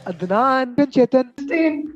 अदनान, चेतन,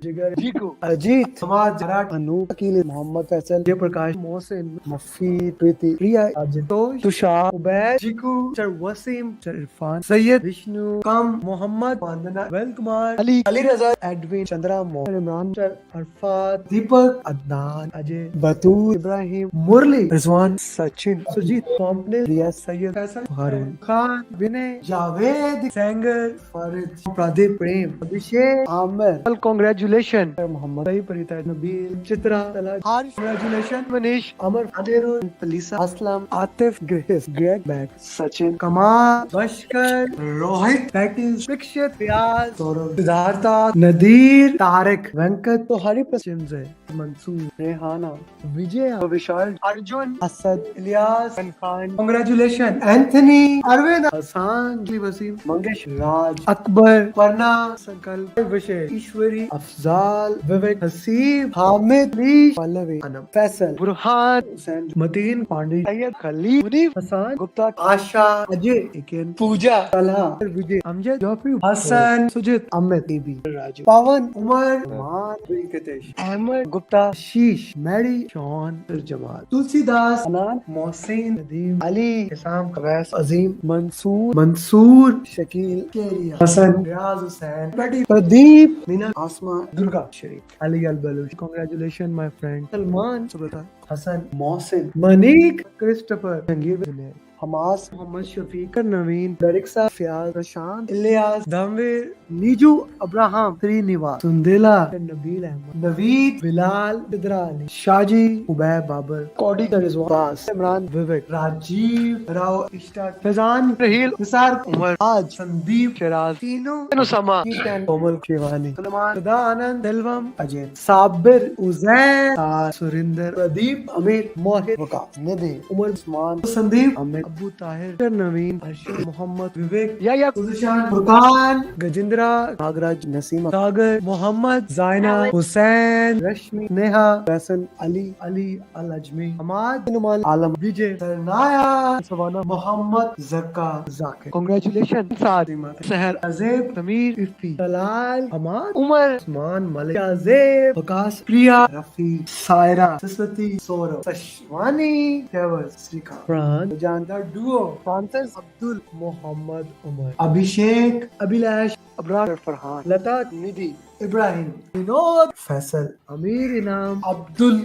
जिगर, जीकू, अजीत, समाज, जराट, अनूप, अकील, मोहम्मद फैसल, जयप्रकाश, मोहसिन, मफी, प्रीति, प्रिया, आजितोष, तुषार, उबैद, जीकू, चर वसीम, चर इरफान, सैयद, विष्णु, कम, मोहम्मद, वंदना, वेल कुमार, अली, अली रजा, एडविन, चंद्रा, मोहन, इमरान, चर, अरफात, दीपक, अदनान, अजय, बतूर, इब्राहिम, मुरली, रिजवान, सचिन, सुजीत, कॉम्पले, रिया, सैयद, फैसल, हारून खान, विनय, जावेद, सेंगर, फारिद, प्रदीप, प्रेम, अभिषेक, आमिर, कांग्रेचुलेशन, मोहम्मद, सही, परिता, नबील, चित्रा, तलाश, हारिस, कांग्रेचुलेशन, मनीष, अमर, अदेरो, पलीसा, असलम, आतिफ, ग्रेस, ग्रेग, बैक, सचिन, कमाल, बशकर, रोहित, पैटिस, दीक्षित, रियाज, सौरभ, सिद्धार्था, नदीर, तारिक, वेंकट, तो हरी पश्चिम से मंसूर, रेहाना, विजय, विशाल, अर्जुन, असद, इलियास, खान, कांग्रेचुलेशन, एंथनी, अरविंद, हसान, वसीम, मंगेश, राज, अकबर, परना, संकल्प, विषय, ईश्वरी, अफजाल, विवेक, हसीब, हामिद, लीश, पल्लवी, अनम, फैसल, बुरहान, हुसैन, मतीन, पांडे, सैयद, खलील, मुनीफ, हसान, गुप्ता, आशा, अजय, इकेन, पूजा, तलहा, विजय, अमजद, जॉफी, हसन, सुजित, अमित, बीबी, राजू, पवन, उमर, मान, वेंकटेश, अहमद, गुप्ता, शीश, मैरी, शॉन, जमाल, तुलसीदास, अनान, मोहसिन, नदीम, अली, इसाम, कवैस, अजीम, मंसूर, शकील, केरिया, Hasan, Riyaz Hussain, Pradeep, Meena, Asma, Durga, Sharif, Ali Al Baloch, congratulation my friend, Salman, Subrata, Hasan, Mohsin, Manik, Christopher, Jangir, हमास, मोहम्मद शफीक, नवीन, दरिक्सा, फियाज, प्रशांत, इलियास, धमवीर, नीजू, अब्राहम, श्रीनिवास, सुंदेला, नबील अहमद, नवीद, बिलाल, सिद्रा अली, शाजी, उबैद, बाबर, कौडी, रिजवान, इमरान, विवेक, राजीव, राव, इश्ता, फैजान, रहील, निसार, उमर, आज, संदीप, शराज, तीनों, उसामा, कोमल, शिवानी, सलमान, सदा, आनंद, दिलवम, अजय, साबिर, उजैर, सुरिंदर, प्रदीप, अमीर, मोहित, वकास, निधि, उमर, उस्मान, संदीप, अमित, अबू ताहिर, नवीन, अर्शद, मोहम्मद, विवेक, या सुशान, फुरकान, गजेंद्रा, नागराज, नसीमा, सागर, मोहम्मद, जायना, हुसैन, रश्मि, नेहा, फैसल, अली, अली, अल अजमी, हमाद, नुमान, आलम, विजय, सरनाया, सवाना, मोहम्मद, जक्का, जाकिर, कांग्रेचुलेशन, सादिमा, सहर, अजेब, समीर, इफ्फी, तलाल, हमाद, उमर, उस्मान, मलिक, अजेब, वकास, प्रिया, रफी, सायरा, सरस्वती, सौरभ, सशवानी, फैवज, श्रीका, प्राण, जानदार डुओ, फ्रांसिस, अब्दुल, मोहम्मद, उमर, अभिषेक, अभिलाष, अबरार, फरहान, लता, निधि, इब्राहिम, विनोद, फैसल, अमीर, इनाम, अब्दुल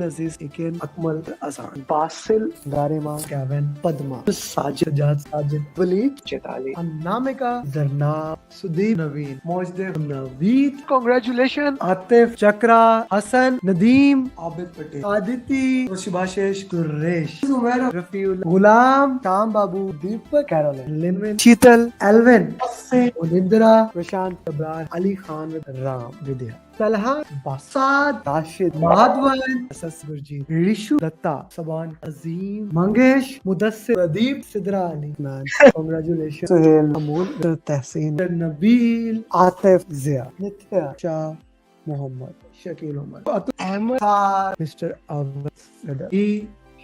अजीज, इकेन, अकमल, असान, बासिल, गारिमा, कैवन, पद्मा, साजिद, साजिद, वलीद, चेताली, अनामिका, जरनाब, सुदीप, नवीन, मोजदेव, नवीद, कांग्रेचुलेशन, आतिफ, चक्रा, हसन, नदीम, आबिद पटेल, आदिति, सुभाषेश, कुरेश, सुमेरा, रफीउल, गुलाम, शाम बाबू, दीपक, कैरोलिन, लिनविन, शीतल, एल्विन, उनिंद्रा, प्रशांत, अबरार, अली खान, राम, विद्या, तलहा, बासाद, राशिद, माधवन, गुरजीत, ऋषु, दत्ता, सबान, अजीम, मंगेश, मुदस्सिर, प्रदीप, सिद्रा अली, मैन, कांग्रेचुलेशन, सुहेल, अमूल, तहसीन, नबील, आतिफ, जिया, नित्या, शाह, मोहम्मद, शकील, उमर, अहमद, मिस्टर अवध,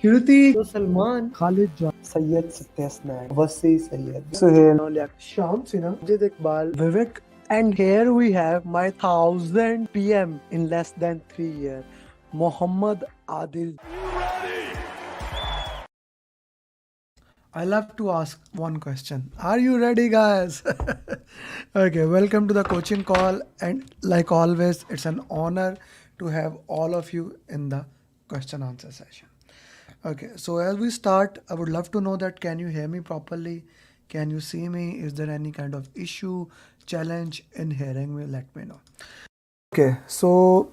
कीर्ति, सलमान, खालिद, जान, सैयद, सत्यस्नैन, वसी, सैयद, सुहेल, शाम, सिन्हा, जिद इकबाल, विवेक. And here we have my 1000 PM in less than 3 years, Muhammad Adil. I love to ask one question. Are you ready, guys? Okay, welcome to the coaching call. And like always, it's an honor to have all of you in the question answer session. Okay, so as we start, I would love to know that can you hear me properly? Can you see me? Is there any kind of issue, challenge in hearing me? Let me know. Okay, so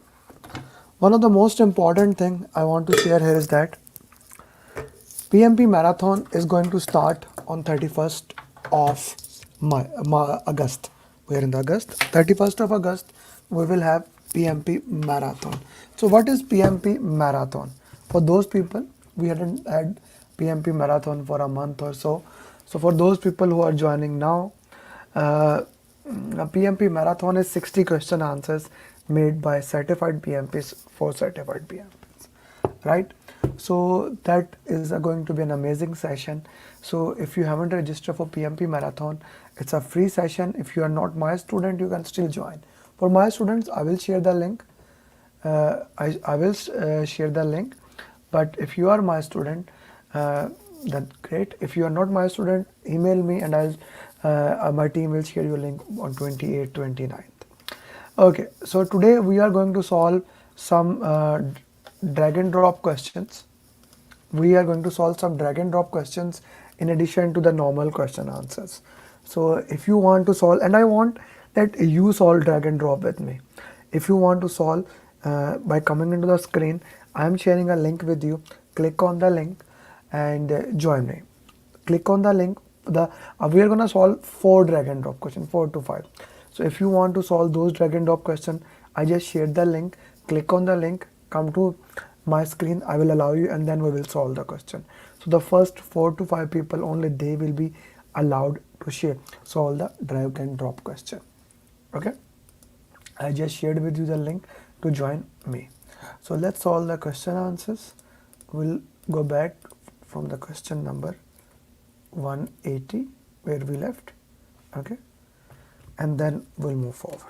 one of the most important thing I want to share here is that PMP Marathon is going to start on 31st of August. We are in the August. 31st of August, we will have PMP Marathon. So what is PMP Marathon? For those people, we hadn't had PMP Marathon for a month or so. So for those people who are joining now, PMP Marathon is 60 question answers made by certified PMPs for certified PMPs, right? So that is going to be an amazing session. So if you haven't registered for PMP Marathon, it's a free session. If you are not my student, you can still join. For my students, I will share the link. I will share the link. But if you are my student, that's great. If you are not my student, email me and my team will share your link on 28th, 29th. Okay, so today we are going to solve some drag and drop questions. We are going to solve some drag and drop questions in addition to the normal question answers. So if you want to solve, and I want that you solve drag and drop with me. If you want to solve by coming into the screen, I am sharing a link with you. Click on the link and join me. Click on the link. We are gonna solve 4 drag and drop questions, 4 to 5. So if you want to solve those drag and drop question, I just shared the link. Click on the link, come to my screen, I will allow you, and then we will solve the question. So the first 4 to 5 people only, they will be allowed to solve the drag and drop question. Okay, I just shared with you the link to join me. So let's solve the question answers. We'll go back from the question number 180 where we left. Okay, and then we'll move forward.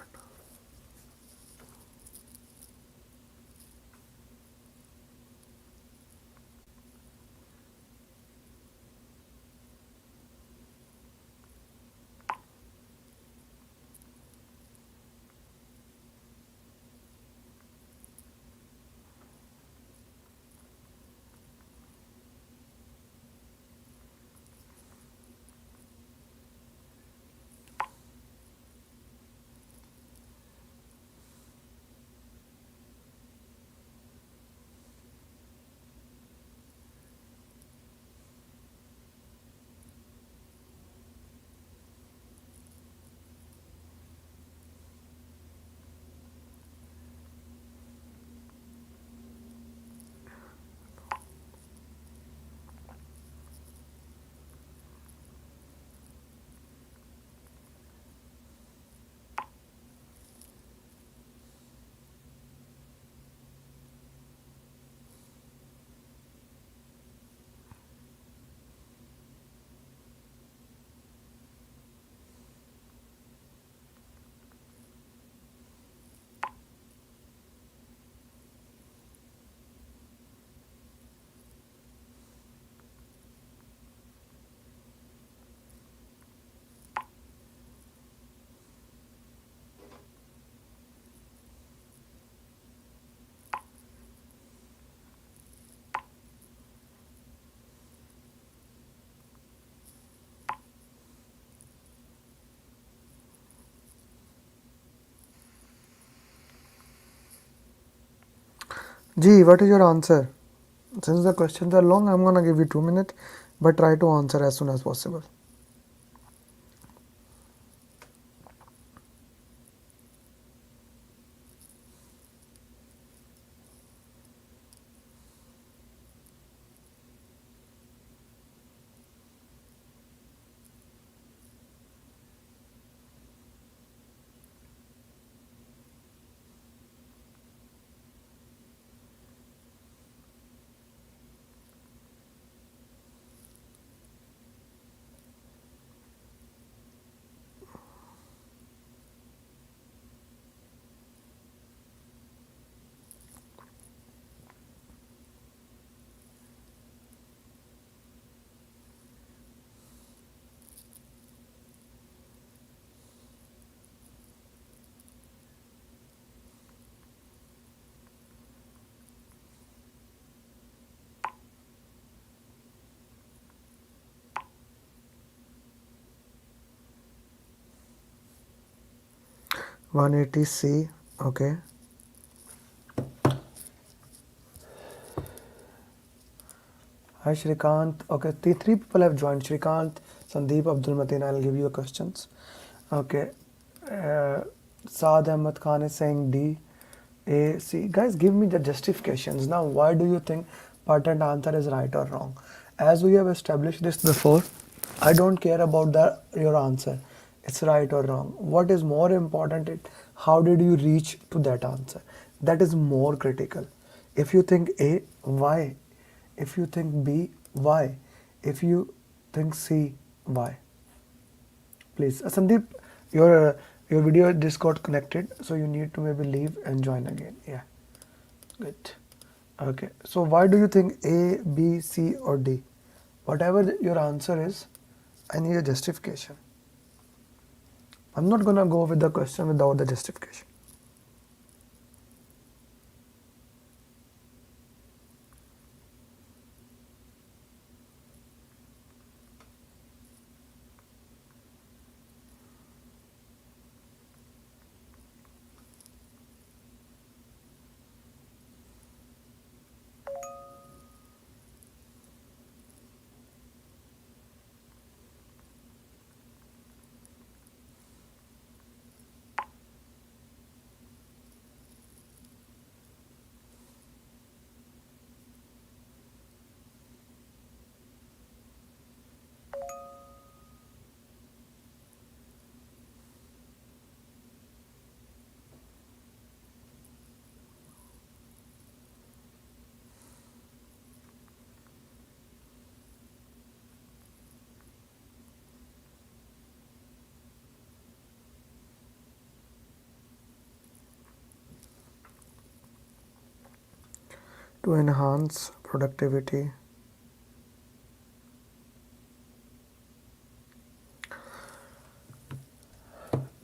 G, what is your answer? Since the questions are long, I'm gonna give you 2 minutes, but try to answer as soon as possible. (180C), okay. Hi Shrikant. Okay, three people have joined. Shrikant, Sandeep, Abdul Mateen. I'll give you questions. Okay. Saad Ahmed Khan is saying D. A, C. Guys, give me the justifications. Now, why do you think patent answer is right or wrong? As we have established this before, I don't care about your answer. It's right or wrong. What is more important is how did you reach to that answer? That is more critical. If you think A, why? If you think B, why? If you think C, why? Please, Sandeep, your video just got connected, so you need to maybe leave and join again. Yeah, good. Okay, so why do you think A, B, C, or D? Whatever your answer is, I need a justification. I'm not gonna go with the question without the justification. To enhance productivity,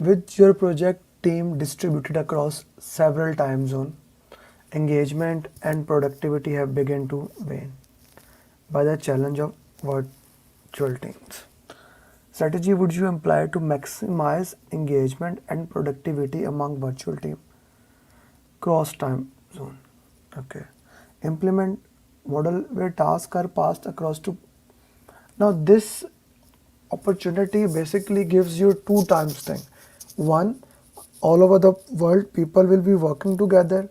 with your project team distributed across several time zones, engagement and productivity have begun to wane by the challenge of virtual teams. Strategy would you employ to maximize engagement and productivity among virtual team cross time zone? Okay. Implement model where tasks are passed across to. Now this opportunity basically gives you two times thing. One, all over the world people will be working together,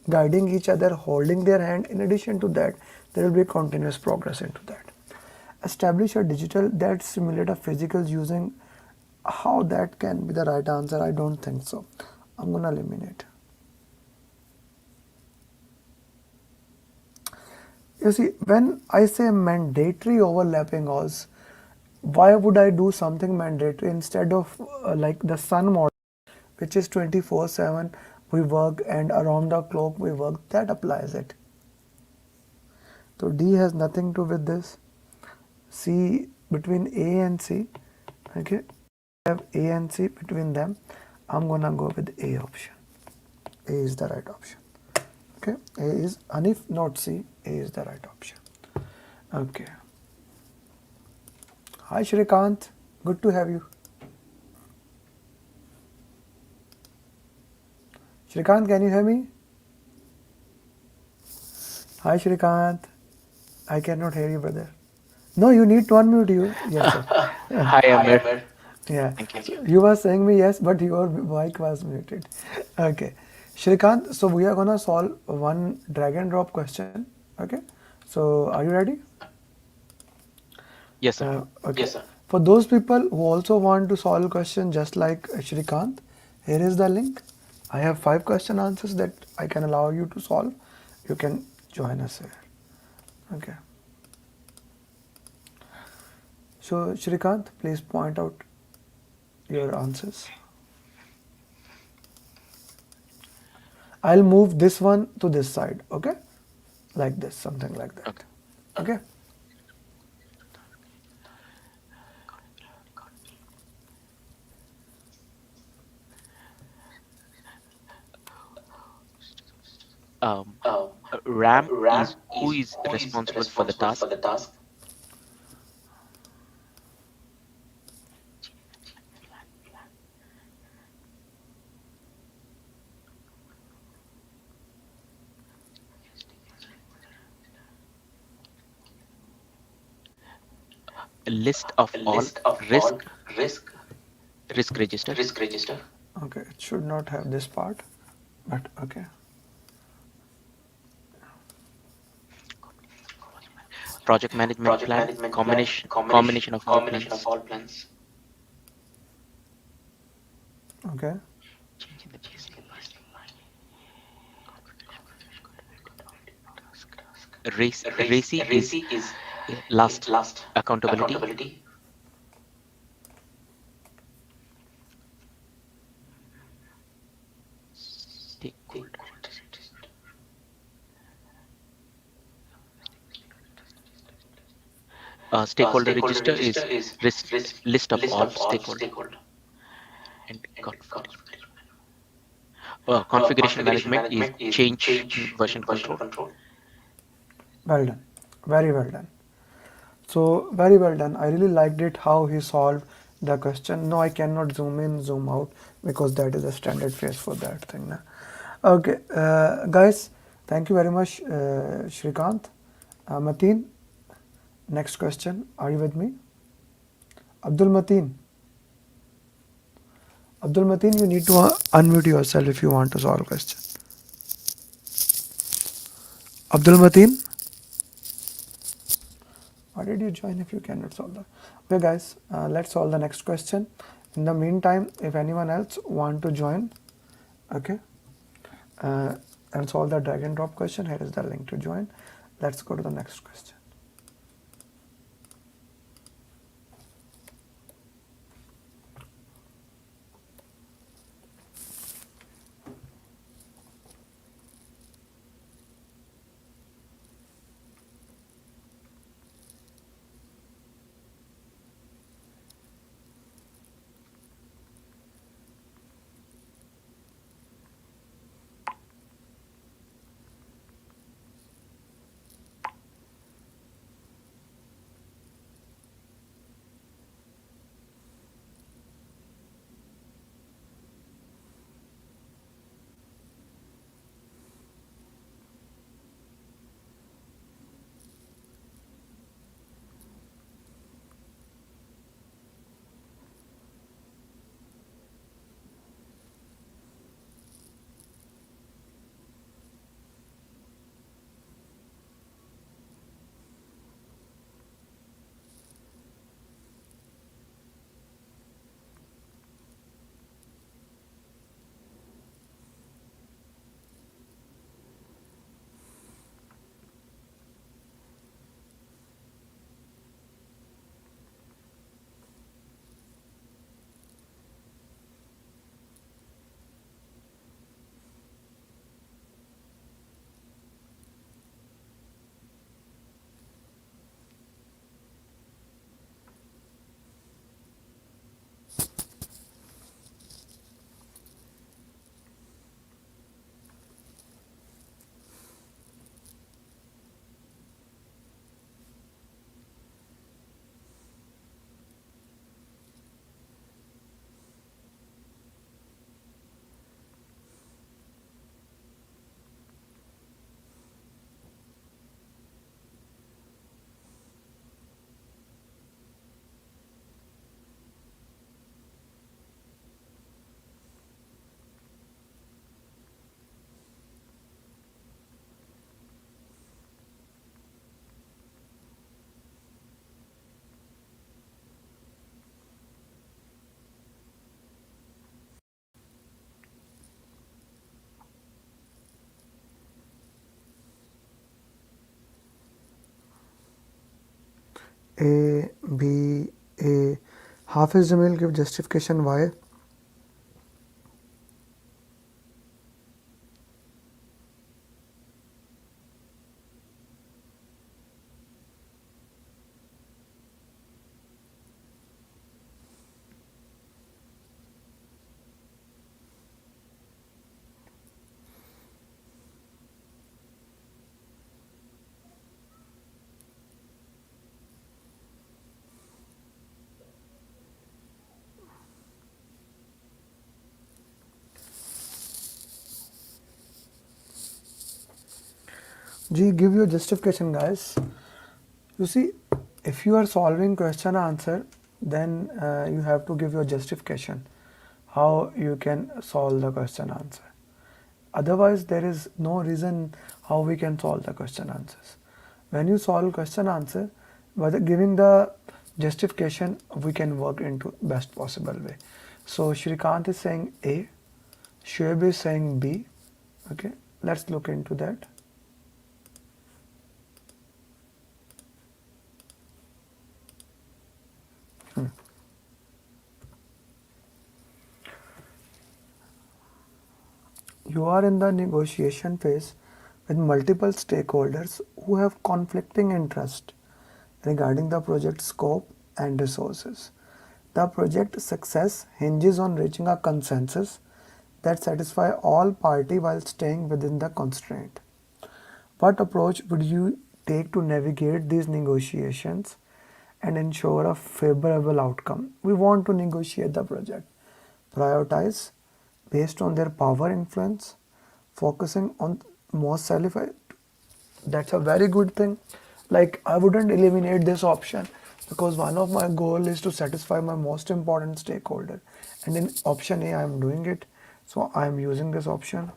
guiding each other, holding their hand. In addition to that, there will be continuous progress into that. Establish a digital that simulate a physical using. How that can be the right answer? I don't think so. I'm gonna eliminate. You see, when I say mandatory overlapping hours, why would I do something mandatory instead of like the sun model, which is 24/7, we work and around the clock we work, that applies it. So D has nothing to with this. C, between A and C, okay, have A and C between them. I'm gonna go with A option. A is the right option. Okay, A is, and if not C, A is the right option. Okay. Hi Shrikant, good to have you. Shrikant, can you hear me? Hi Shrikant, I cannot hear you, brother. No, you need to unmute you. Yes, sir. Hi, Amir. Yeah. Thank you. So you were saying me yes, but your mic was muted. Okay. Shrikant, so we are gonna solve one drag and drop question. Okay. So are you ready? Yes, sir. Okay. Yes, sir. For those people who also want to solve question just like Shrikant, here is the link. I have 5 question answers that I can allow you to solve. You can join us here. Okay. So Shrikant, please point out your answers. I'll move this one to this side, okay? Like this, something like that. Okay. Okay? Um, RAM is who is responsible for the task. A list of all risk risk register. Okay, it should not have this part, but okay. Project management plan. Combination of all plans. Okay. Changing the baseline. Racy is last. Accountability. Stakeholder register. Stakeholder register is list of all stakeholder. And configuration management is change version control. Well done. Very well done. So very well done. I really liked it how he solved the question. No, I cannot zoom in, zoom out because that is a standard phrase for that thing. Na? Okay, guys, thank you very much, Shrikant. Mateen, next question. Are you with me? Abdul Mateen. Abdul Mateen, you need to unmute yourself if you want to solve question. Abdul Mateen, why did you join if you cannot solve that? Okay, guys, let's solve the next question. In the meantime, if anyone else want to join, okay, and solve the drag and drop question, here is the link to join. Let's go to the next question. A, B, A. Hafiz Jamil give justification why. G, give your justification, guys. You see, if you are solving question answer, then you have to give your justification how you can solve the question answer. Otherwise, there is no reason how we can solve the question answers. When you solve question answer, by giving the justification, we can work into best possible way. So Shrikant is saying A, Shoaib is saying B. Okay, let's look into that. You are in the negotiation phase with multiple stakeholders who have conflicting interests regarding the project scope and resources. The project success hinges on reaching a consensus that satisfies all parties while staying within the constraint. What approach would you take to navigate these negotiations and ensure a favorable outcome? We want to negotiate the project. Prioritize based on their power influence, focusing on most qualified. That's a very good thing. Like, I wouldn't eliminate this option because one of my goal is to satisfy my most important stakeholder, and in option A I am doing it, so I am using this option.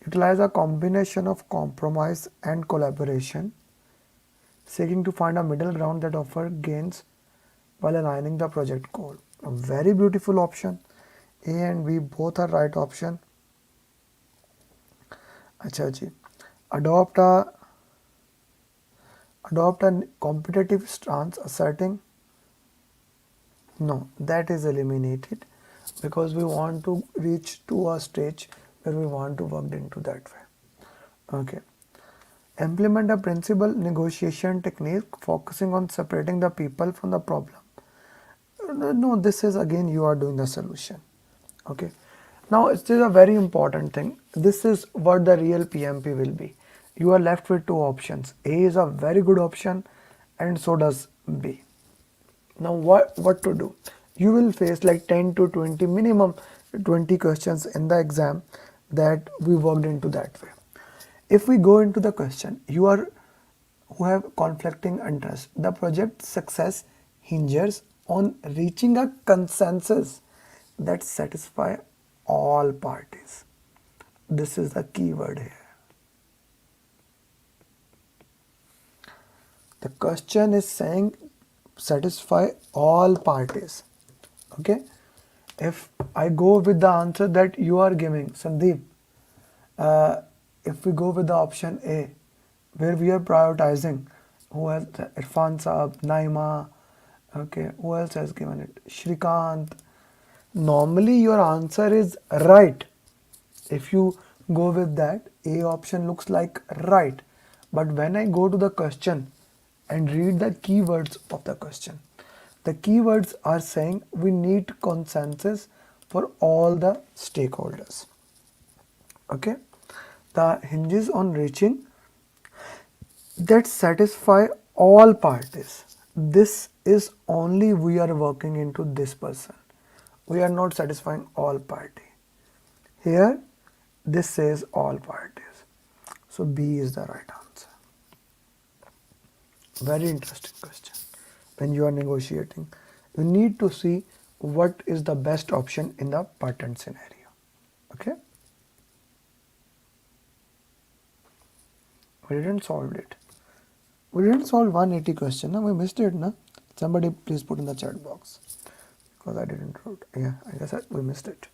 Utilize a combination of compromise and collaboration, seeking to find a middle ground that offers gains while aligning the project goal. A very beautiful option. A and B both are right option. अच्छा जी. Adopt a adopt a competitive stance asserting no, that is eliminated because we want to reach to a stage where we want to work into that way. Okay. Implement a principal negotiation technique focusing on separating the people from the problem. No, this is again you are doing the solution. Okay. Now it is a very important thing. This is what the real PMP will be. You are left with two options. A is a very good option and so does B. Now what to do? You will face like 10 to 20 minimum 20 questions in the exam that we worked into that way. If we go into the question, you are who have conflicting interests. The project success hinges on reaching a consensus that satisfy all parties. This is the key word here. The question is saying satisfy all parties. Okay. If I go with the answer that you are giving, Sandeep, if we go with the option A, where we are prioritizing, who has Irfan Saab, Naima, okay, who else has given it? Shrikant. Normally your answer is right. If you go with that, A option looks like right. But when I go to the question and read the keywords of the question, the keywords are saying we need consensus for all the stakeholders. Okay, the hinges on reaching that satisfy all parties. This is only we are working into this person. We are not satisfying all party. Here, this says all parties. So B is the right answer. Very interesting question. When you are negotiating, you need to see what is the best option in the patent scenario. Okay? We didn't solve it. We didn't solve 180 question. No? We missed it. No? Somebody please put in the chat box. Because I didn't wrote. Yeah, I guess we missed it.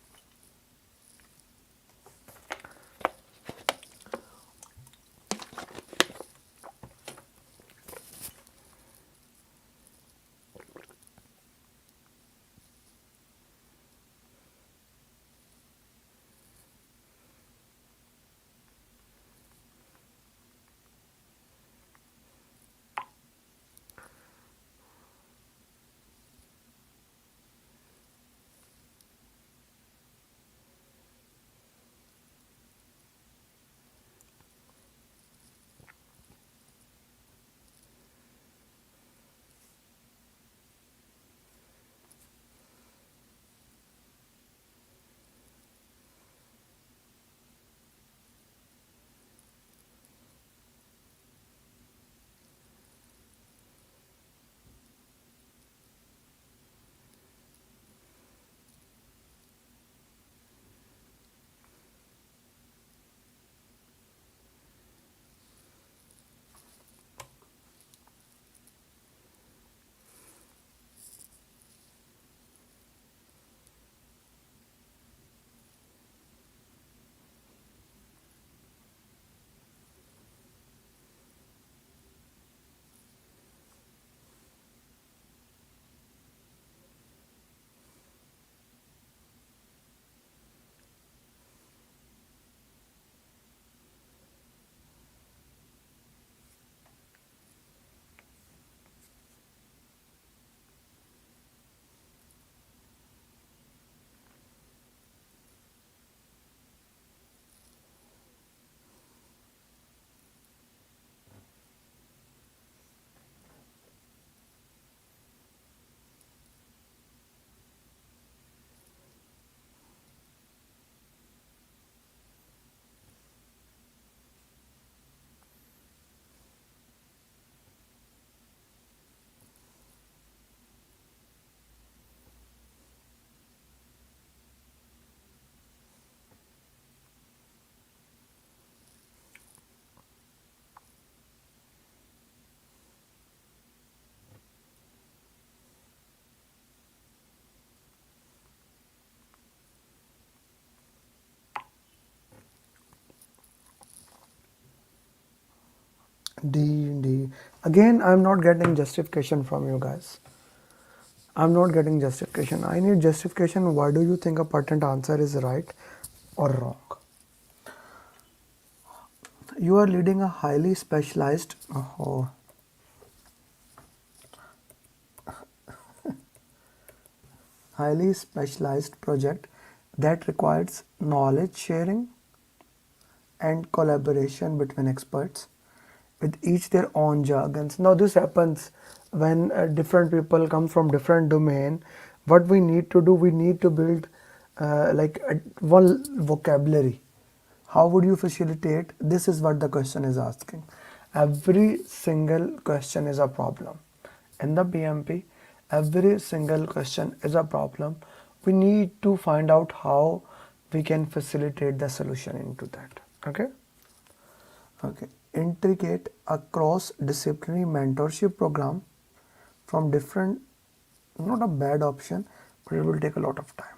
D. Again, I'm not getting justification from you guys. I'm not getting justification. I need justification. Why do you think a pertinent answer is right or wrong? You are leading a highly specialized project that requires knowledge sharing and collaboration between experts with each their own jargons. Now this happens when different people come from different domain. What we need to do, we need to build one vocabulary. How would you facilitate? This is what the question is asking. Every single question is a problem in the PMP. Every single question is a problem. We need to find out how we can facilitate the solution into that. Okay, intricate a cross disciplinary mentorship program from different, not a bad option, but it will take a lot of time.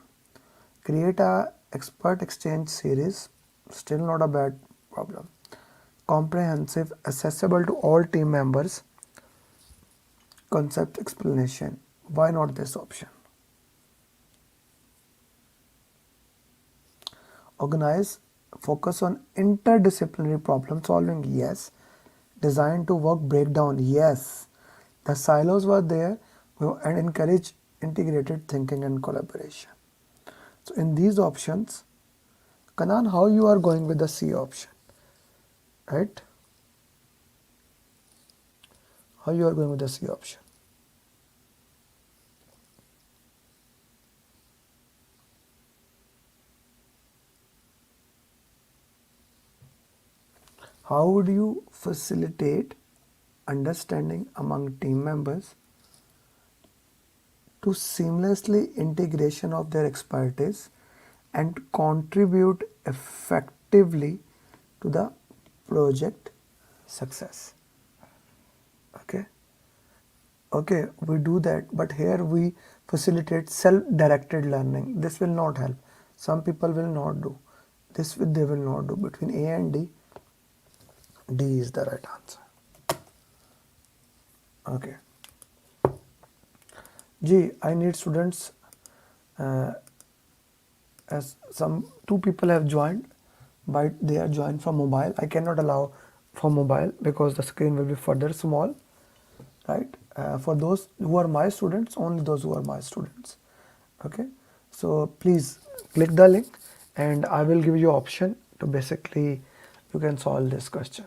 Create a expert exchange series, still not a bad problem. Comprehensive, accessible to all team members, concept explanation. Why not this option? Organize, focus on interdisciplinary problem solving, yes. Design to work breakdown, yes. The silos were there and encourage integrated thinking and collaboration. So in these options, Kanan, how you are going with the C option, right? How you are going with the C option? How would you facilitate understanding among team members to seamlessly integration of their expertise and contribute effectively to the project success? Okay, we do that, but here we facilitate self-directed learning. This will not help. Some people will not do this. They will not do. Between A and D is the right answer. Okay. G, I need students. As some two people have joined, but they are joined from mobile. I cannot allow from mobile because the screen will be further small, right? For those who are my students, only those who are my students. Okay, so please click the link and I will give you option to basically you can solve this question.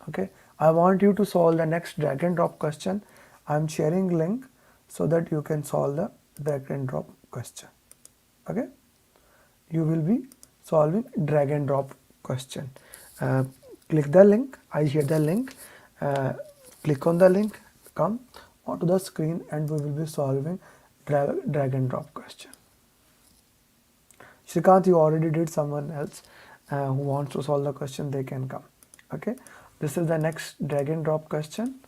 Okay, I want you to solve the next drag and drop question. I'm sharing link so that you can solve the drag and drop question. Okay, you will be solving drag and drop question. uh, Click the link. I share the link. Click on the link, come onto the screen, and we will be solving drag and drop question. Shrikant, you already did. Someone else who wants to solve the question, they can come. Okay, this is the next drag and drop question.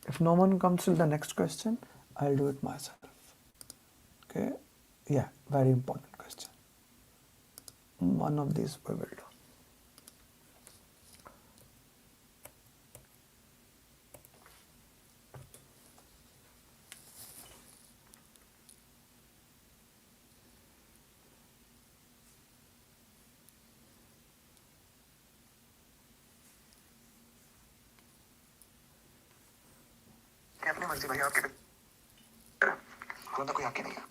If no one comes to the next question, I'll do it myself. Okay, yeah, very important question. One of these we will do. अपनी मर्जी भाई, आपके तो कोई आपके नहीं है।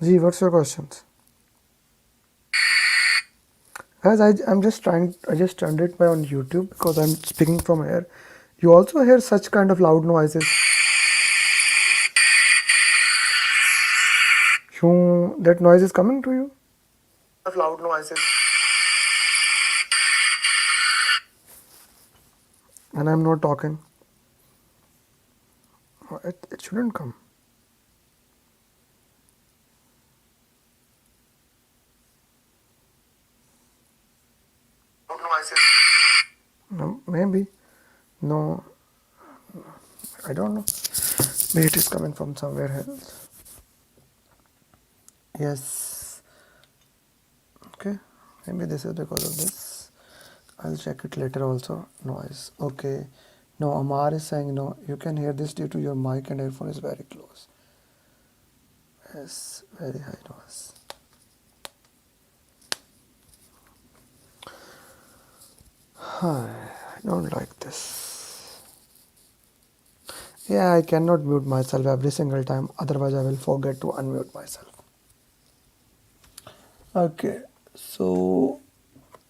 G, what's your questions? Guys, I'm just trying, I just turned it by on YouTube because I'm speaking from here. You also hear such kind of loud noises. That noise is coming to you? Of loud noises. And I'm not talking. It shouldn't come. Loud noises. No, maybe. No, I don't know. Maybe it is coming from somewhere else. Yes. Okay. Maybe this is because of this. I'll check it later also. Noise. Okay. No, Amar is saying no. You can hear this due to your mic and earphone is very close. Yes, very high noise. I don't like this. Yeah, I cannot mute myself every single time, otherwise, I will forget to unmute myself. Okay, so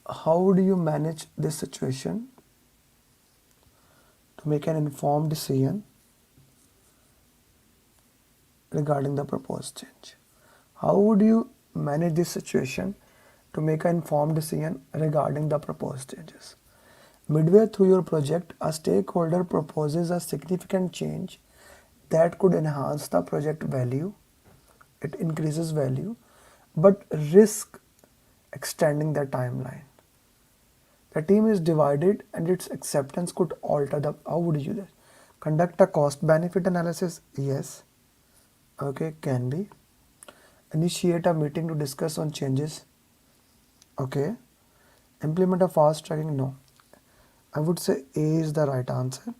how do you manage this situation to make an informed decision regarding the proposed change? How would you manage this situation to make an informed decision regarding the proposed changes? Midway through your project, a stakeholder proposes a significant change that could enhance the project value, it increases value, but risk extending the timeline. The team is divided and its acceptance could alter the. How would you do that? Conduct a cost benefit analysis? Yes. Okay, can be. Initiate a meeting to discuss on changes? Okay. Implement a fast tracking? No. I would say A is the right answer.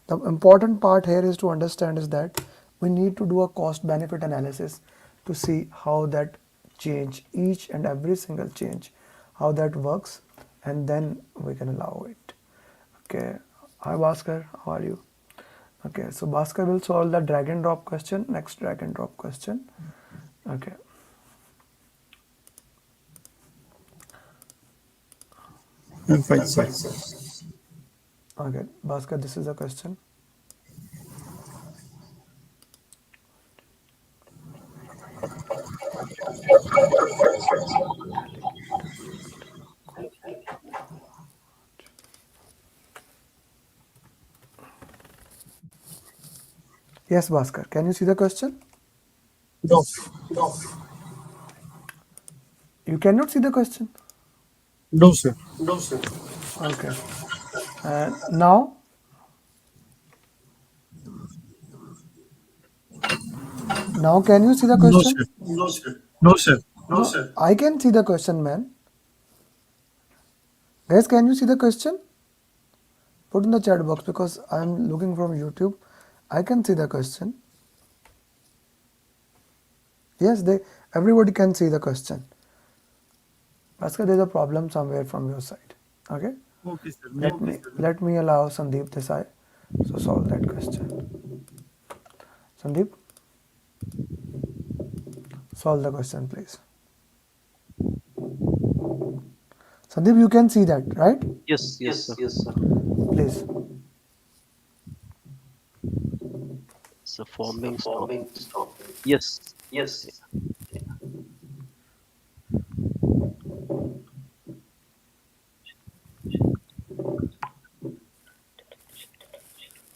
The important part here is to understand is that we need to do a cost benefit analysis to see how that change, each and every single change, how that works, and then we can allow it. Okay. Hi Bhaskar, how are you? Okay, so Bhaskar will solve the drag and drop question. Next drag and drop question. Okay. I'm fine, sir. Okay, Bhaskar, this is a question. Yes, Bhaskar, can you see the question? No, You cannot see the question. no, sir. Okay. And now can you see the No, question? sir. No, sir. No, I can see the question, man. Guys, can you see the question? Put in the chat box because I'm looking from YouTube. I can see the question. Yes, everybody can see the question. Bhaskar, there's a problem somewhere from your side. Okay? Okay, sir. Let me allow Sandeep Desai to solve that question. Sandeep, solve the question, please. Sandeep, you can see that, right? Yes, yes, sir. Please. So forming stopping. Yes. Yeah.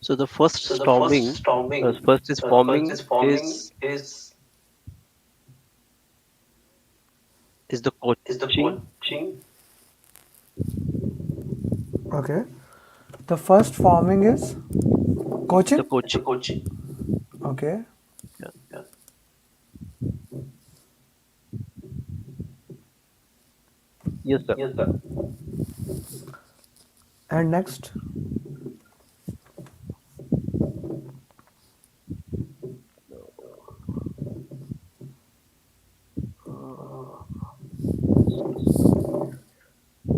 So the first is forming is the coaching, Okay. The first forming is the coaching. coaching. Okay. Yeah. Yes, sir. And next. Uh,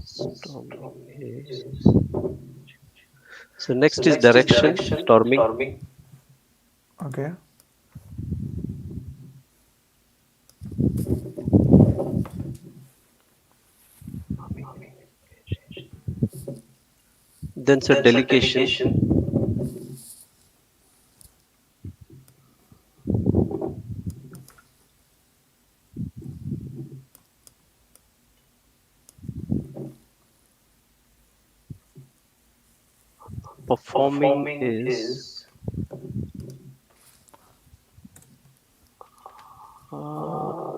storming is so next is direction, storming. Okay. Then, sir, delegation. Performing is uh,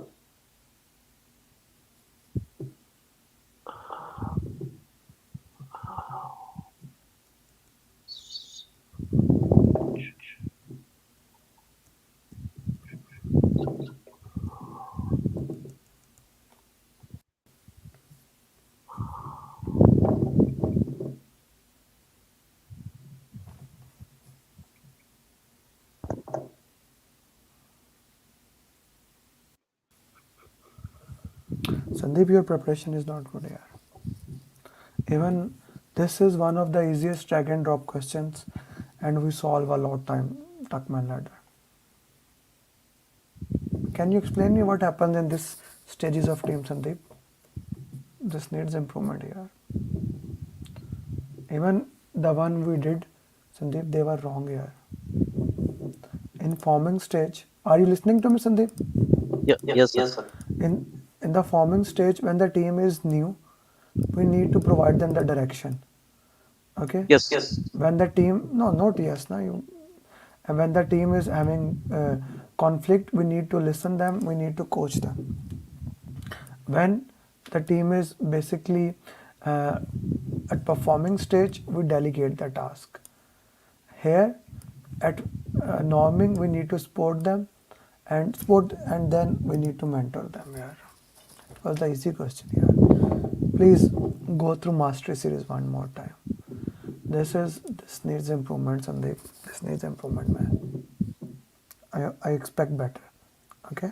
Sandeep, your preparation is not good here. Even this is one of the easiest drag and drop questions, and we solve a lot time Tuckman ladder. Can you explain me what happens in this stages of team, Sandeep? This needs improvement here. Even the one we did, Sandeep, they were wrong here. In forming stage, are you listening to me, Sandeep? yeah, yes, sir. In the forming stage, when the team is new, we need to provide them the direction. Okay. Yes, When the team, no, not yes, no, you. And when the team is having conflict, we need to listen them. We need to coach them. When the team is basically uh, at performing stage, we delegate the task. Here at norming, we need to support, and then we need to mentor them here. It was the easy question here. Please go through mastery series one more time. This needs improvement, Sandeep. This needs improvement, man. I expect better. Okay.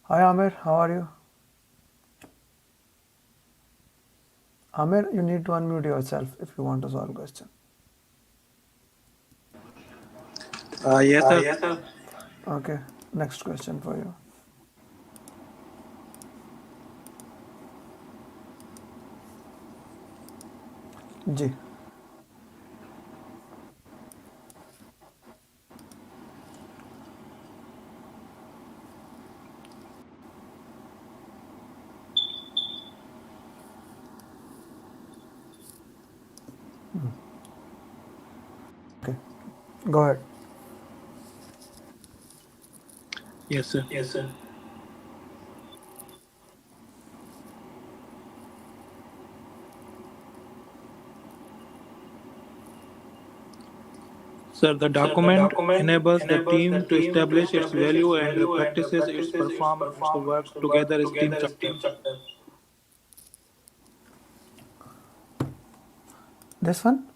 Hi Amir, how are you? Amir, you need to unmute yourself if you want to solve question. Yes, sir. Okay, next question for you. G. Okay, go ahead. Yes, sir. Sir, the document enables the team to establish its value and practices its perform its work together as team chapter. This one?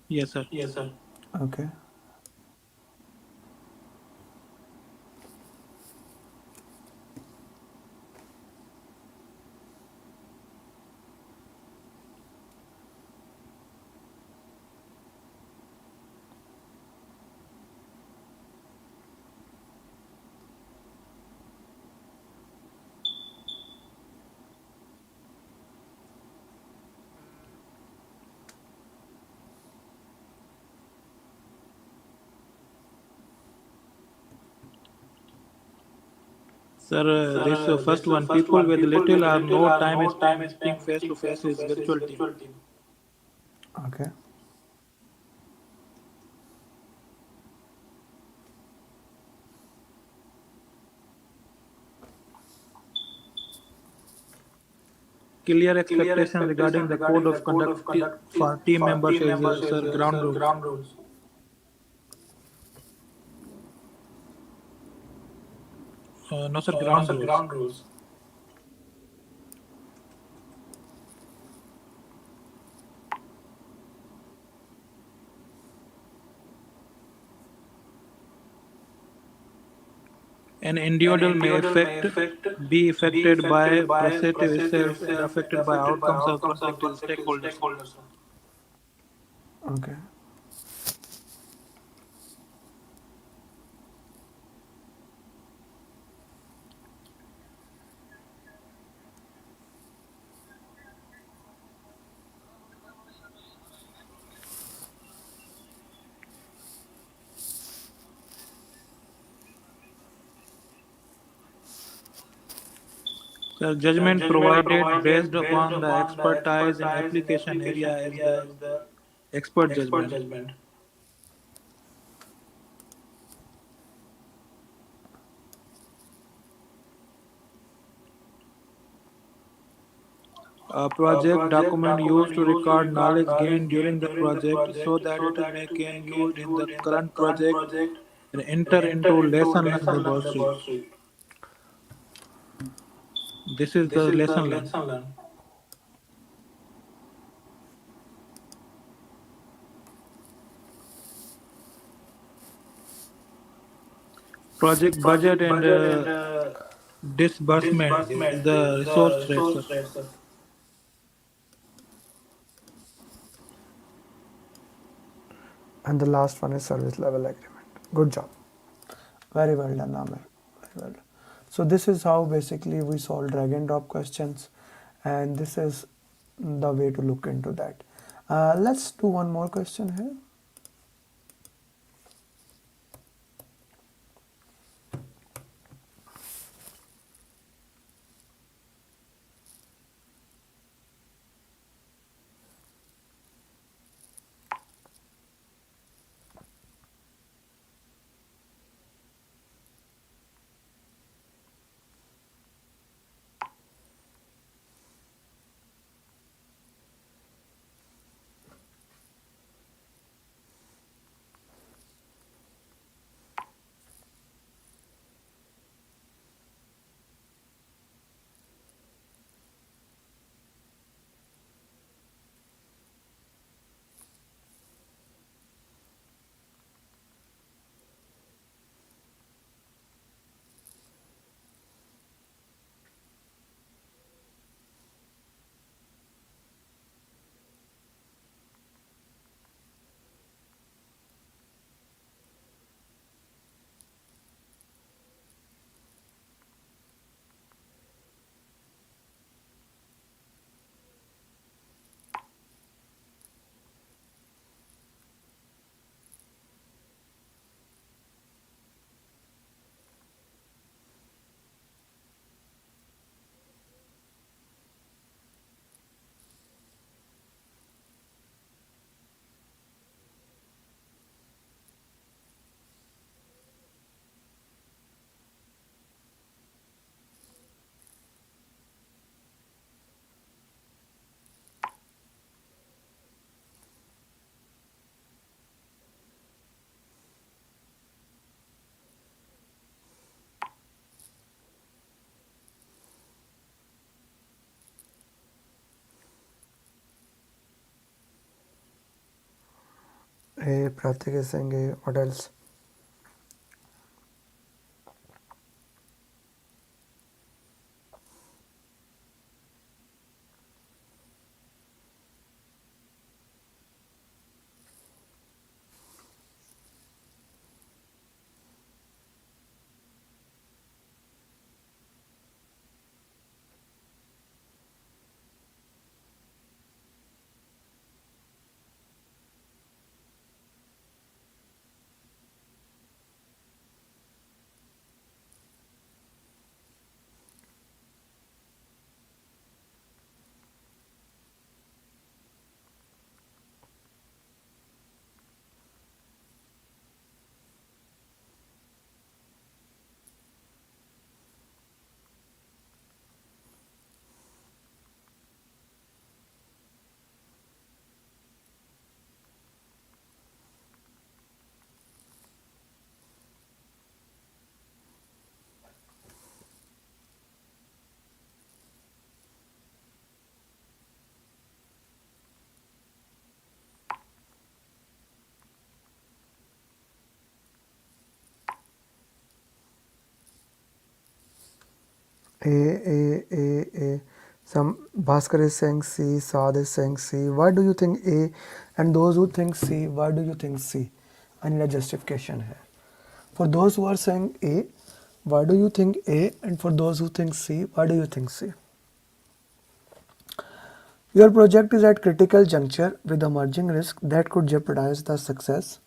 Yes, sir. Okay. Sir, this first one, people with little or no time spent meeting face to face is virtual team. Okay. Clear expectation regarding the code of conduct for team members is, sir, ground rules. No, sir, ground rules. An individual may be affected by process itself and affected by outcomes of conflict with stakeholders. Okay. So judgment provided based upon the expertise in application area is the expert judgment. A project document used to record knowledge gained during the project so that it may can used in the current project and enter into lesson learned laboratory. This is the lesson learned. Project budget and disbursement is the resource tracer. And the last one is service level agreement. Good job. Very well done, Amir. Very well done. So this is how basically we solve drag and drop questions, and this is the way to look into that. Let's do one more question here. Pratik is saying what else? A. Some Bhaskar is saying C, Saad is saying C. Why do you think A? And those who think C, why do you think C? I need a justification here. For those who are saying A, why do you think A? And for those who think C, why do you think C? Your project is at critical juncture with emerging risk that could jeopardize the success.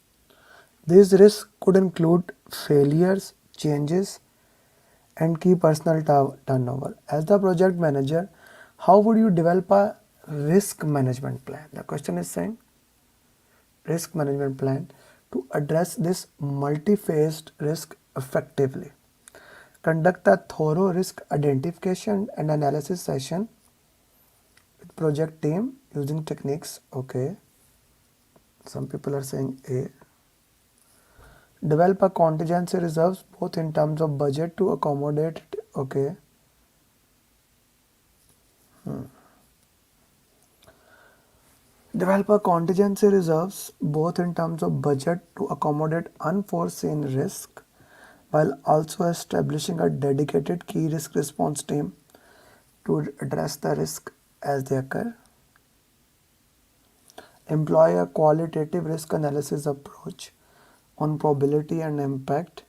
These risks could include failures, changes, and key personal turnover. As the project manager, how would you develop a risk management plan? The question is saying risk management plan to address this multi-phased risk effectively. Conduct a thorough risk identification and analysis session with project team using techniques. Okay, some people are saying A. Develop a contingency reserves both in terms of budget to accommodate it. Okay. Develop a contingency reserves both in terms of budget to accommodate unforeseen risk while also establishing a dedicated key risk response team to address the risk as they occur. Employ a qualitative risk analysis approach on probability and impact.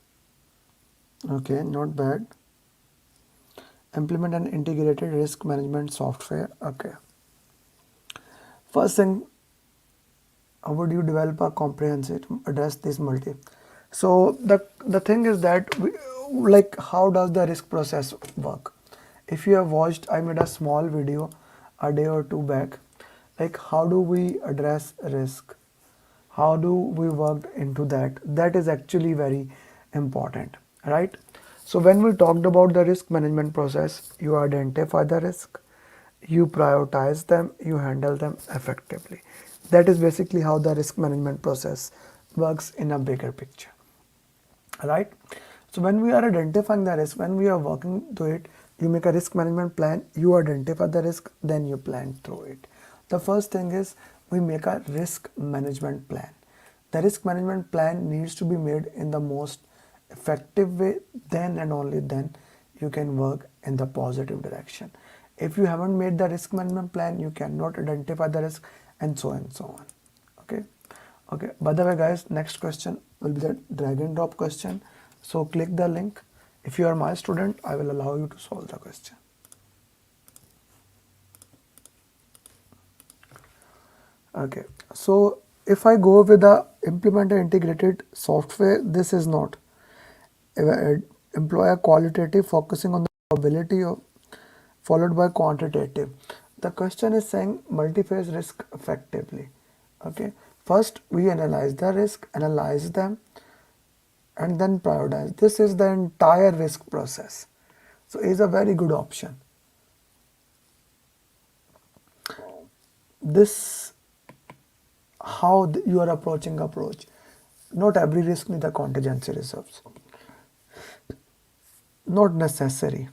Okay, not bad. Implement an integrated risk management software. Okay. First thing, how would you develop a comprehensive address this multi? So the thing is that like how does the risk process work? If you have watched, I made a small video a day or two back, like how do we address risk, how do we work into that. That is actually very important, right? So when we talked about the risk management process, you identify the risk, you prioritize them, you handle them effectively. That is basically how the risk management process works in a bigger picture, right? So when we are identifying the risk, when we are working through it, you make a risk management plan, you identify the risk, then you plan through it. The first thing is we make a risk management plan. The risk management plan needs to be made in the most effective way, then and only then you can work in the positive direction. If you haven't made the risk management plan, you cannot identify the risk, and so on. Okay. Okay, by the way guys, next question will be the drag and drop question. So click the link. If you are my student, I will allow you to solve the question. Okay, so if I go with the implement an integrated software, this is not. Employ a qualitative focusing on the probability of followed by quantitative. The question is saying multi-phase risk effectively. Okay, first we analyze the risk, analyze them, and then prioritize. This is the entire risk process. So is a very good option. This how you are approaching approach. Not every risk need a contingency reserves. Not necessary.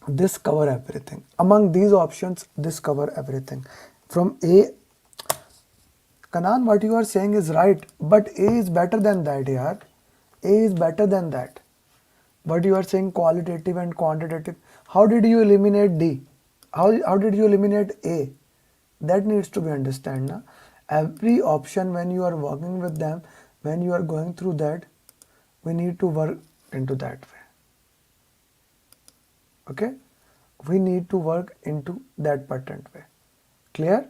This cover everything. Among these options, this cover everything. From A, Kanan, what you are saying is right, but A is better than that, yaar. A is better than that. But you are saying qualitative and quantitative. How did you eliminate D? How did you eliminate A? That needs to be understood. Na? Every option when you are working with them, when you are going through that, we need to work into that way. Okay? We need to work into that pattern way. Clear?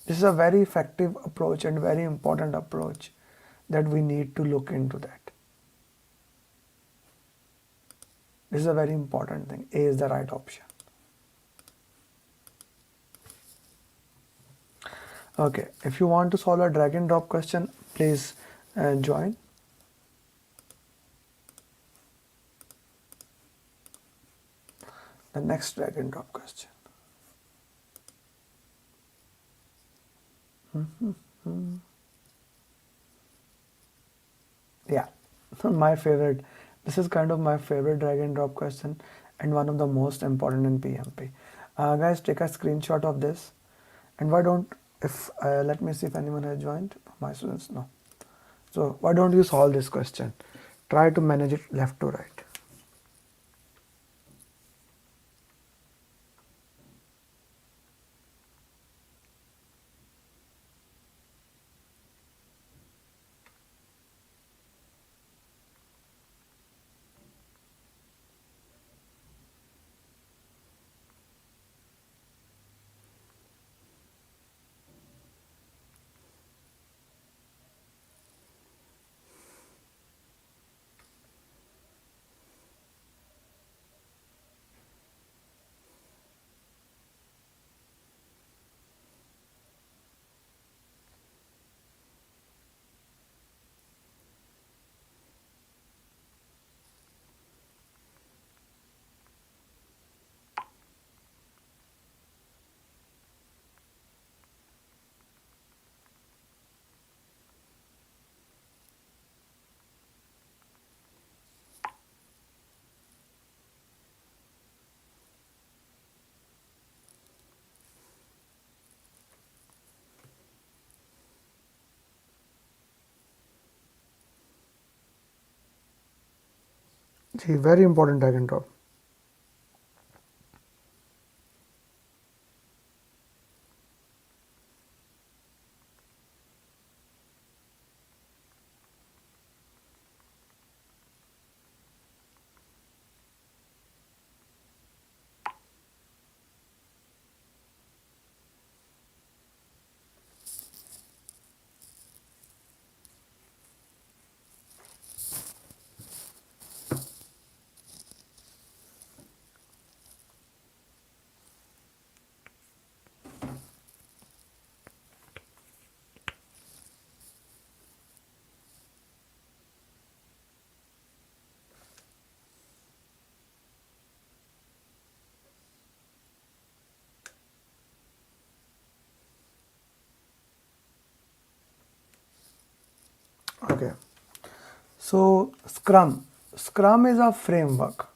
This is a very effective approach and very important approach that we need to look into that. This is a very important thing. A is the right option. Okay, if you want to solve a drag and drop question, please join. The next drag and drop question. Yeah, my favorite. This is kind of my favorite drag and drop question and one of the most important in PMP. Guys, take a screenshot of this. And why don't, if let me see if anyone has joined. My students, no. So why don't you solve this question? Try to manage it left to right. Ji, very important drag and drop. Okay. So Scrum is a framework.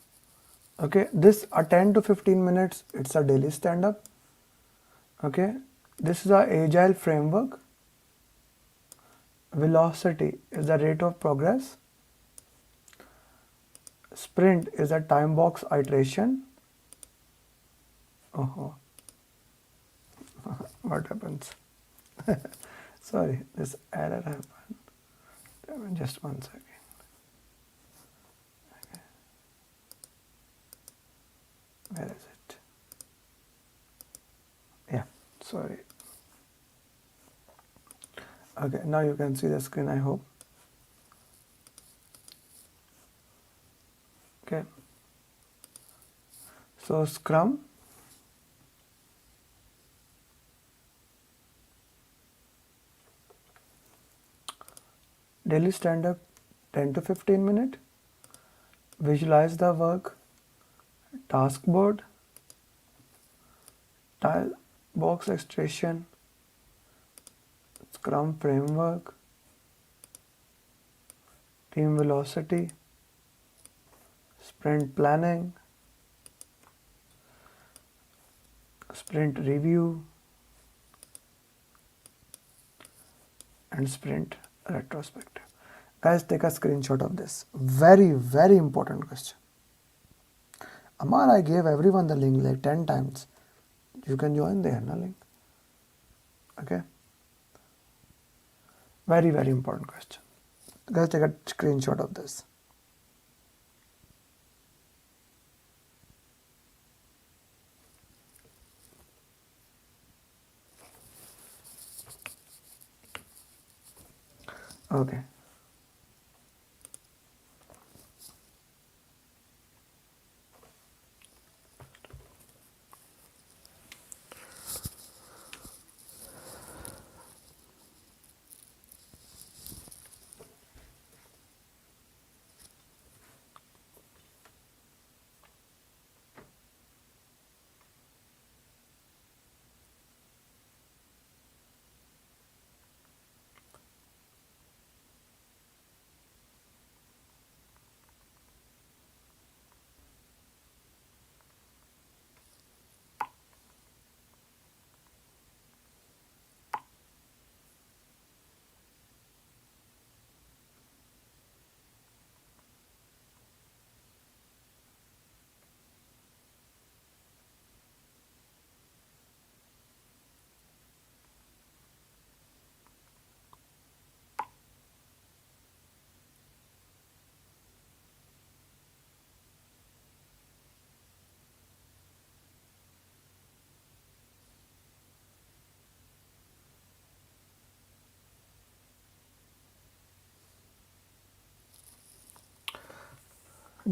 Okay, this a 10 to 15 minutes. It's a daily stand up. Okay, this is a agile framework. Velocity is the rate of progress. Sprint is a time box iteration. Oh, what happens? Sorry, this error happened. Just 1 second. Where is it? Yeah, sorry. Okay, now you can see the screen, I hope. Okay. So Scrum, daily stand up 10 to 15 minutes. Visualize the work, task board, tile box extraction, Scrum framework, team velocity, sprint planning, sprint review, and sprint retrospective. Guys, take a screenshot of this. Very, very important question. Amar, I gave everyone the link like 10 times. You can join there, na link. Okay. Very, very important question. Guys, take a screenshot of this. Okay.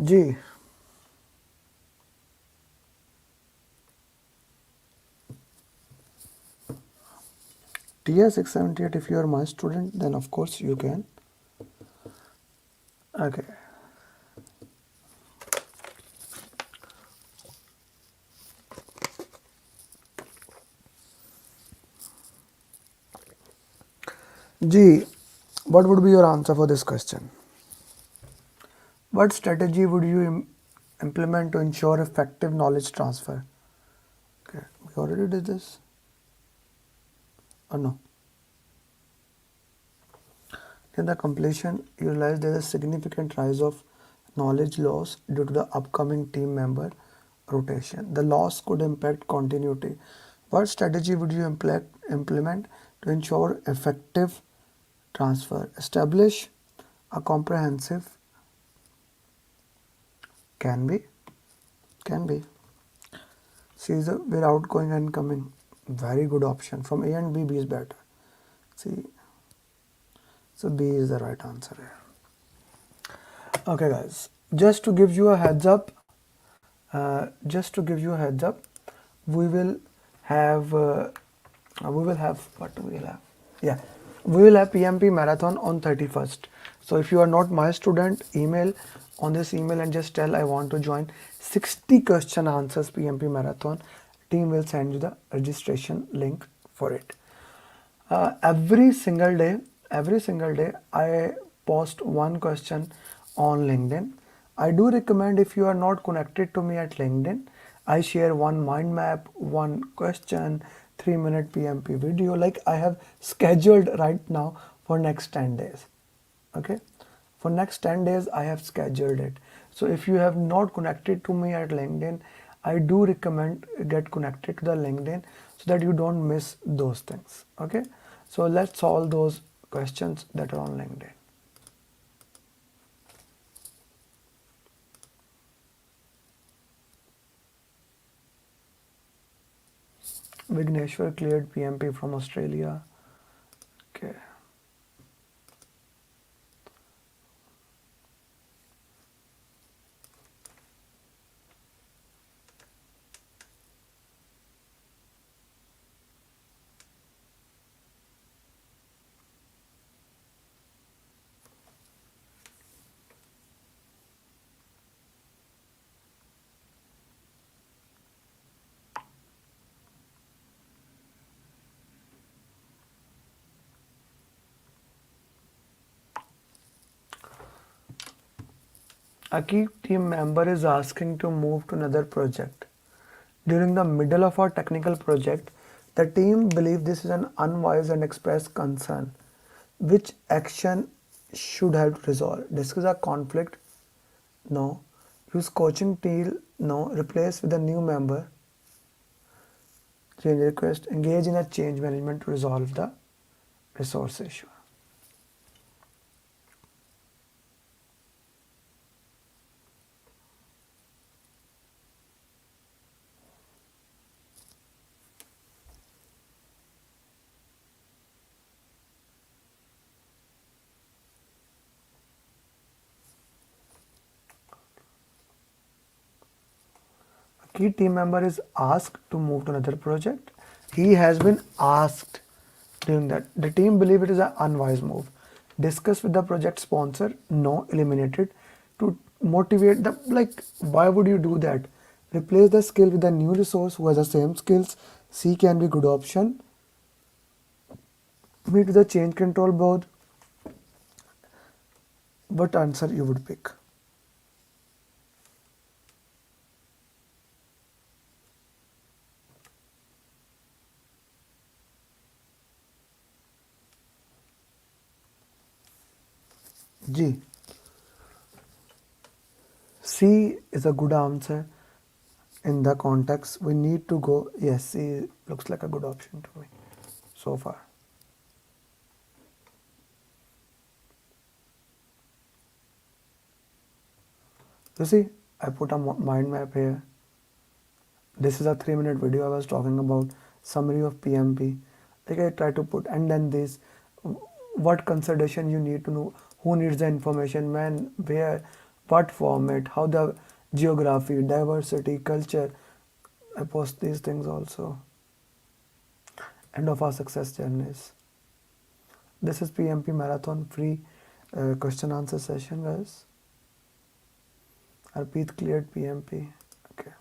G. TS 678, if you are my student, then of course you can. Okay. G, what would be your answer for this question? What strategy would you implement to ensure effective knowledge transfer? Okay, we already did this. Or no? In the completion, you realize there is a significant rise of knowledge loss due to the upcoming team member rotation. The loss could impact continuity. What strategy would you implement to ensure effective transfer? Establish a comprehensive can be can be. C is a very outgoing and coming. Very good option. From A and B, B is better. See, so B is the right answer here. Okay, guys. Just to give you a heads up, we will have what we will have. Yeah, we will have PMP Marathon on 31st. So if you are not my student, email on this email and just tell I want to join 60 question answers PMP Marathon. Team will send you the registration link for it. Every single day I post one question on LinkedIn. I do recommend, if you are not connected to me at LinkedIn, I share one mind map, one question, 3-minute PMP video like I have scheduled right now for next 10 days. Okay, for next 10 days I have scheduled it. So if you have not connected to me at LinkedIn, I do recommend get connected to the LinkedIn so that you don't miss those things. Okay, so let's solve those questions that are on LinkedIn. Vigneshwar cleared PMP from Australia. Okay. A key team member is asking to move to another project. During the middle of our technical project, the team believes this is an unwise and expressed concern. Which action should help resolve? Discuss a conflict? No. Use coaching tool? No. Replace with a new member? Change request. Engage in a change management to resolve the resource issue. Key team member is asked to move to another project. He has been asked doing that. The team believe it is an unwise move. Discuss with the project sponsor. No, eliminate it to motivate the, like, why would you do that? Replace the skill with a new resource who has the same skills. C can be good option. Meet with the change control board. What answer you would pick? G. C is a good answer. In the context, we need to go. Yes, C looks like a good option to me so far. You see, I put a mind map here. This is a 3-minute video I was talking about summary of PMP. Like I try to put, and then this, what consideration you need to know, who needs the information, when, where, what format, how the geography, diversity, culture. I post these things also. End of our success journeys. This is PMP Marathon free question answer session, guys. Arpit cleared PMP. Okay.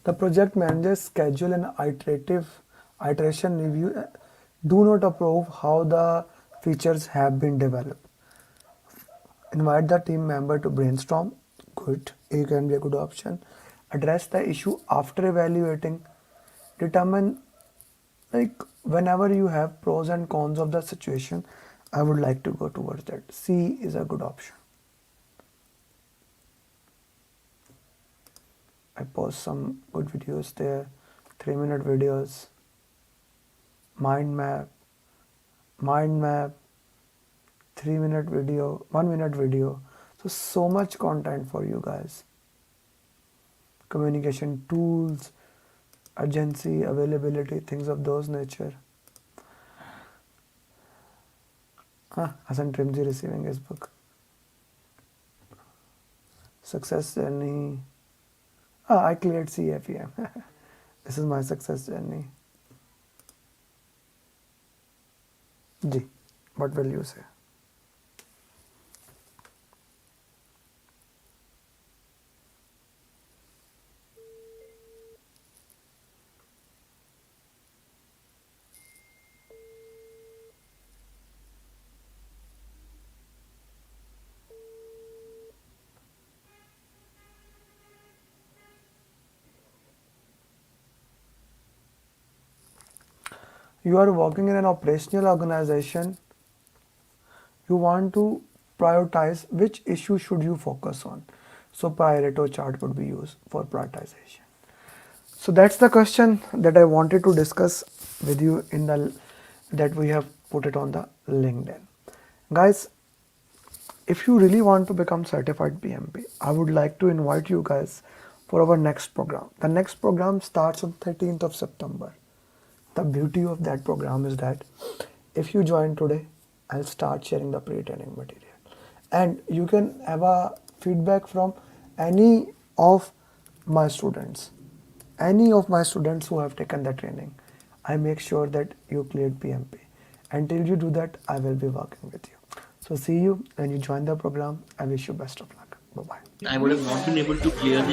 The project managers schedule an iteration review. Do not approve how the features have been developed. Invite the team member to brainstorm. Good. A can be a good option. Address the issue after evaluating. Determine, like, whenever you have pros and cons of the situation, I would like to go towards that. C is a good option. I post some good videos there, 3-minute videos, mind map, 3-minute video, 1-minute video. So much content for you guys. Communication tools, urgency, availability, things of those nature. Hassan Trimji receiving his book. Success journey. I cleared CFEM. This is my success journey. Ji, what will you say? You are working in an operational organization. You want to prioritize which issue should you focus on. So Pareto chart would be used for prioritization. So that's the question that I wanted to discuss with you in the that we have put it on the LinkedIn. Guys, if you really want to become certified PMP, I would like to invite you guys for our next program. The next program starts on 13th of September. The beauty of that program is that if you join today, I'll start sharing the pre-training material. And you can have a feedback from any of my students. Any of my students who have taken the training. I make sure that you cleared PMP. Until you do that, I will be working with you. So see you when you join the program. I wish you best of luck. Bye-bye. I would have not been able to clear the